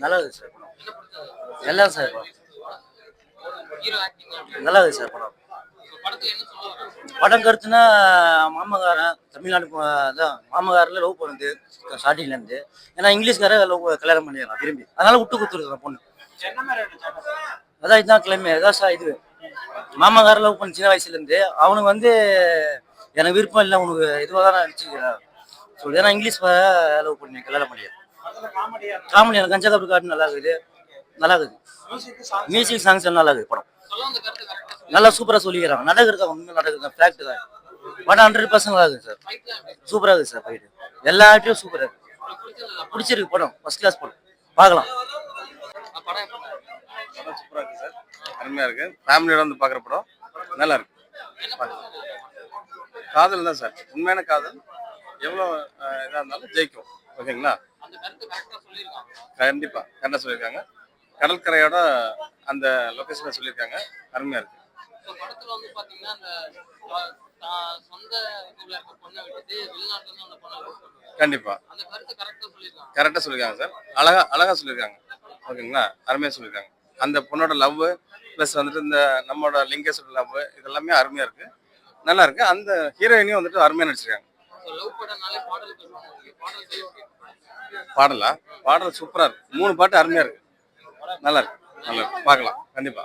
நல்லா இருக்குது சார் படம். எல்லாம் சார் படம் நல்லா இருக்குது சார் படம். படம் கருத்துனா மாமகாரன் தமிழ்நாடு அதான் மாமகாரில் லவ் பண்ணுது ஸ்டார்டிங்லேருந்து. ஏன்னா இங்கிலீஷ்கார லவ் கல்யாணம் பண்ணிடலாம் விரும்பி, அதனால விட்டு கொடுத்துருக்குறேன் பொண்ணு. அதான் இதுதான் கிளைமே, அதான் சார் இது மாமகார லவ் பண்ண சின்ன வயசுலேருந்து அவனுக்கு வந்து எனக்கு விருப்பம் இல்லை, உனக்கு இதுவாக தான் நான் நினச்சிக்கிறேன் சொல்லி. ஏன்னா இங்கிலீஷ் லவ் பண்ணி கல்யாணம் பண்ணிடுறேன். காமெடி எனக்கு கஞ்சா கப்பு காட்டு நல்லா இருக்குது, நல்லா இருக்குது. மியூசிக் சாங்ஸ் நல்லா இருக்குது படம். நல்லா சூப்பராக சொல்லிக்கிறாங்க, நடக்குறதா ஒன்றும் நடக்குது ஃபேக்ட் தான். படம் 100% நல்லா இருக்குது சார், சூப்பராக இருக்குது சார். போயிட்டு எல்லா ஆக்டிவும் சூப்பராக இருக்குது, பிடிச்சிருக்கு படம், ஃபர்ஸ்ட் கிளாஸ் படம், பார்க்கலாம். படம் சூப்பராக இருக்குது சார், அருமையாக இருக்குது. ஃபேமிலியோட வந்து பார்க்குற படம் நல்லா இருக்கு. காதல் தான் சார், உண்மையான காதல் எவ்வளோ இதாக இருந்தாலும் ஜெயிக்கும். ஓகேங்களா? கண்டிப்பாக கரெக்டாக சொல்லியிருக்காங்க. கடற்கரையோட அந்த லொக்கேஷனை சொல்லியிருக்காங்க, அருமையாக இருக்கு. கண்டிப்பா கரெக்டாக சொல்லியிருக்காங்க சார், அழகா சொல்லியிருக்காங்க. ஓகேங்களா? அருமையாக சொல்லியிருக்காங்க. அந்த பொண்ணோட லவ் ப்ளஸ் வந்துட்டு இந்த நம்மளோட லிங்கேஷோட லவ் இதெல்லாமே அருமையாக இருக்கு, நல்லா இருக்கு. அந்த ஹீரோயினையும் வந்துட்டு அருமையாக நடிச்சிருக்காங்க. பாடல் சூப்பரா இருக்கு, 3 பாட்டு அருமையா இருக்கு, நல்லா இருக்கு, நல்லா இருக்கு, பார்க்கலாம் கண்டிப்பா.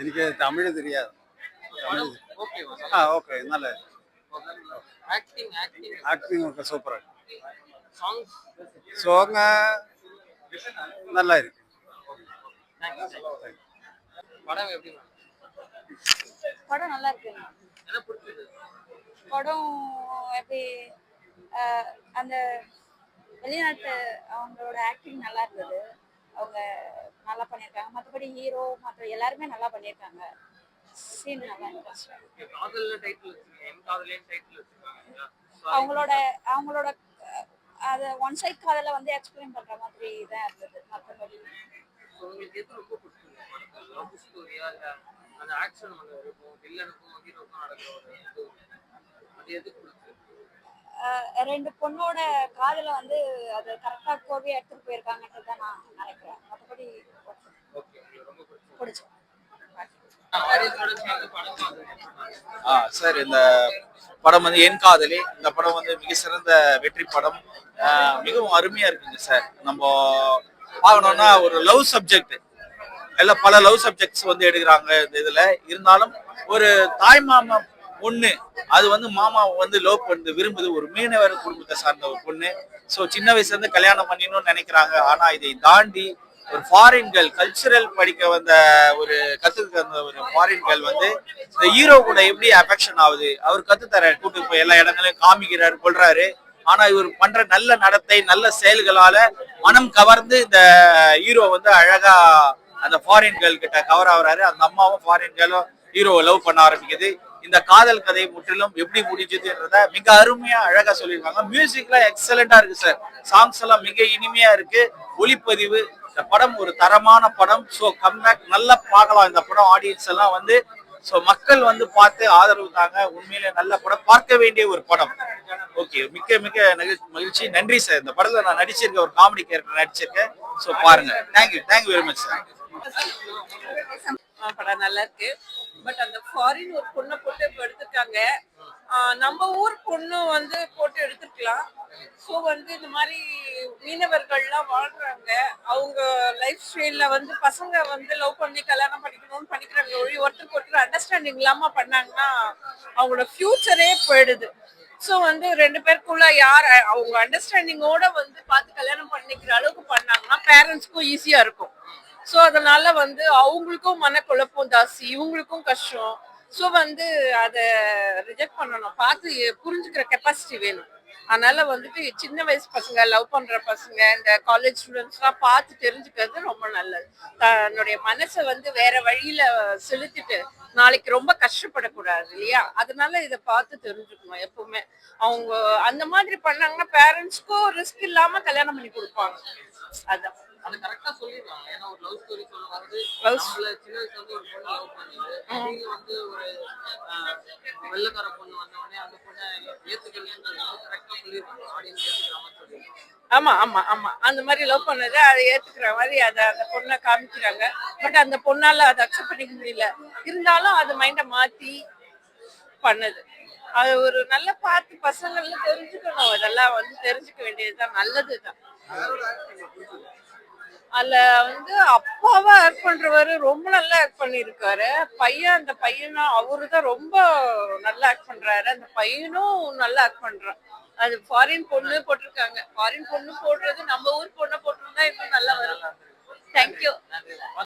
எனக்கு தமிழ் தெரியாது. ஓகே, நல்ல ஆக்டிங் ஓகே, சூப்பரா இருக்கு. சாங் நல்லா இருக்கு. படம் நல்லா இருக்கு. படம் எப்படி அந்த வெளிநாட்டு அவங்களோட ஆக்டிங் நல்லா இருந்தது, அவங்க நல்லா பண்ணியிருக்காங்க. மற்றபடி ஹீரோ மற்ற எல்லாருமே நல்லா பண்ணியிருக்காங்க. சீன் நல்லா இருந்துச்சு. அவங்களோட அவங்களோட அது ஒன் சைட் காதலை வந்து எக்ஸ்பிளைன் பண்ற மாதிரி தான் இருந்தது. மற்றபடி ரெண்டு பொண்ணோட காதல வந்து அது கரெக்டா கோவியா எடுத்துட்டு போயிருக்காங்கன்றது தான் நான் நினைக்கிறேன். மற்றபடி பிடிச்சோம். சார், இந்த படம் வந்து என் காதலி, இந்த படம் வந்து மிக சிறந்த வெற்றி படம், மிகவும் அருமையா இருக்குங்க சார். நம்ம பார்க்கணும்னா ஒரு லவ் சப்ஜெக்ட், எல்லாம் பல லவ் சப்ஜெக்ட்ஸ் வந்து எடுக்கிறாங்க இந்த இதுல. இருந்தாலும் ஒரு தாய் மாமா பொண்ணு, அது வந்து மாமா வந்து லவ் பண்ணு விரும்புது, ஒரு மீனவர் குடும்பத்தை சார்ந்த ஒரு பொண்ணு. ஸோ சின்ன வயசுல இருந்து கல்யாணம் பண்ணிடணும்னு நினைக்கிறாங்க. ஆனா இதை தாண்டி ஒரு ஃபாரின் கேர்ள், கல்ச்சரல் படிக்க வந்த ஒரு கத்துக்க வந்த ஒரு ஃபாரின் கேர்ள் வந்து இந்த ஹீரோ கூட எப்படி அஃபெக்ஷன் ஆகுது, அவர் கத்துத்தர கூட்டு போய் எல்லா இடங்களையும் காமிக்கிறாரு, கொள்றாரு. ஆனா இவர் பண்ற நல்ல நடத்தை நல்ல செயல்களால மனம் கவர்ந்து இந்த ஹீரோ வந்து அழகா அந்த ஃபாரின் கேர்ள் கிட்ட கவர் ஆகுறாரு. அந்த அம்மாவும் ஃபாரின் கேர்ளும் ஹீரோவை லவ் பண்ண ஆரம்பிக்குது. இந்த காதல் கதை முற்றிலும் எப்படி முடிஞ்சதுன்றத மிக அருமையா அழகா சொல்லியிருக்காங்க. மியூசிக்லாம் எக்ஸலண்டா இருக்கு சார், சாங்ஸ் எல்லாம் மிக இனிமையா இருக்கு, ஒளிப்பதிவு. இந்த படம் ஒரு தரமான படம். ஸோ கம்பேக் நல்லா பார்க்கலாம் இந்த படம். ஆடியன்ஸ் எல்லாம் வந்து ஸோ மக்கள் வந்து பார்த்து ஆதரவு தாங்க. உண்மையிலே நல்ல படம், பார்க்க வேண்டிய ஒரு படம். ஓகே, மிக்க மிக்க மகிழ்ச்சி, நன்றி சார். இந்த படத்துல நான் நடிச்சிருக்கேன், ஒரு காமெடி கேரக்டர் நடிச்சிருக்கேன். ஸோ பாருங்க. Thank you very much sir. படம் நல்லா இருக்கு. பட் அந்த ஃபாரின் ஒரு பொண்ணை போட்டு இப்போ எடுத்திருக்காங்க. நம்ம ஊர் பொண்ணு வந்து போட்டு எடுத்துருக்கலாம். ஸோ வந்து இந்த மாதிரி மீனவர்கள்லாம் வாழ்றாங்க, அவங்க லைஃப் ஸ்டைலில் வந்து பசங்க வந்து லவ் பண்ணி கல்யாணம் பண்ணிக்கணும்னு பண்ணிக்கிறாங்க. ஒருத்தருக்கு ஒருத்தர் அண்டர்ஸ்டாண்டிங் இல்லாமல் பண்ணாங்கன்னா அவங்களோட ஃபியூச்சரே போயிடுது. ஸோ வந்து 2 பேருக்குள்ள யார் அவங்க அண்டர்ஸ்டாண்டிங்கோட வந்து பார்த்து கல்யாணம் பண்ணிக்கிற அளவுக்கு பண்ணாங்கன்னா பேரண்ட்ஸ்க்கும் ஈஸியாக இருக்கும். ஸோ அதனால வந்து அவங்களுக்கும் மனக்குழப்பம் ஜாஸ்தி, இவங்களுக்கும் கஷ்டம். ஸோ வந்து அதை ரிஜெக்ட் பண்ணணும், பார்த்து புரிஞ்சுக்கிற கெப்பாசிட்டி வேணும். அதனால வந்துட்டு சின்ன வயசு பசங்க, லவ் பண்ற பசங்க, இந்த காலேஜ் ஸ்டூடெண்ட்ஸ்லாம் பார்த்து தெரிஞ்சுக்கிறது ரொம்ப நல்லது. தன்னுடைய மனசை வந்து வேற வழியில செலுத்திட்டு நாளைக்கு ரொம்ப கஷ்டப்படக்கூடாது இல்லையா? அதனால இதை பார்த்து தெரிஞ்சுக்கணும் எப்பவுமே. அவங்க அந்த மாதிரி பண்ணாங்கன்னா பேரண்ட்ஸ்க்கும் ரிஸ்க் இல்லாம கல்யாணம் பண்ணி கொடுப்பாங்க. அதான் அது கரெக்டா சொல்லிடுறாங்க. ஏன்னா ஒரு லவ் ஸ்டோரி சொல்லும்போது நம்மள சின்ன வயசுல வந்து ஒரு பொண்ணு லவ் பண்ணுது, நீங்க வந்து ஒரு வெள்ளக்கார பொண்ணு வந்த உடனே அந்த பொண்ணை ஏத்துக்கலைன்னு கரெக்டா சொல்லிடுறாங்க. ஆடியன்ஸ் ஏத்துக்கிற மாதிரி சொல்லிடுறாங்க. ஆமா ஆமா ஆமா அந்த மாதிரி லவ் பண்ணது அதை ஏத்துக்கிற மாதிரி அதை அந்த பொண்ணை காமிக்கிறாங்க. பட் அந்த பொண்ணால அதை அக்செப்ட் பண்ணிக்க முடியல. இருந்தாலும் அது மைண்டை மாத்தி பண்ணுது. அது ஒரு நல்ல பார்த்து பசங்கள்லாம் தெரிஞ்சுக்கணும். அதெல்லாம் வந்து தெரிஞ்சுக்க வேண்டியதுதான், நல்லதுதான். அதுல வந்து அப்பாவா ஆக்ட் பண்றவரு ரொம்ப நல்லா ஆக்ட் பண்ணிருக்காரு. அந்த பையனும் அவருதான் ரொம்ப நல்லா ஆக்ட் பண்றாரு. அந்த பையனும் நல்லா ஆக்ட் பண்றான். அது ஃபாரின் பொண்ணு போட்டிருக்காங்க. ஃபாரின் பொண்ணு போடுறது நம்ம ஊர் பொண்ணை போட்டிருந்தா இன்னும் நல்லா வரும். தேங்க்யூ.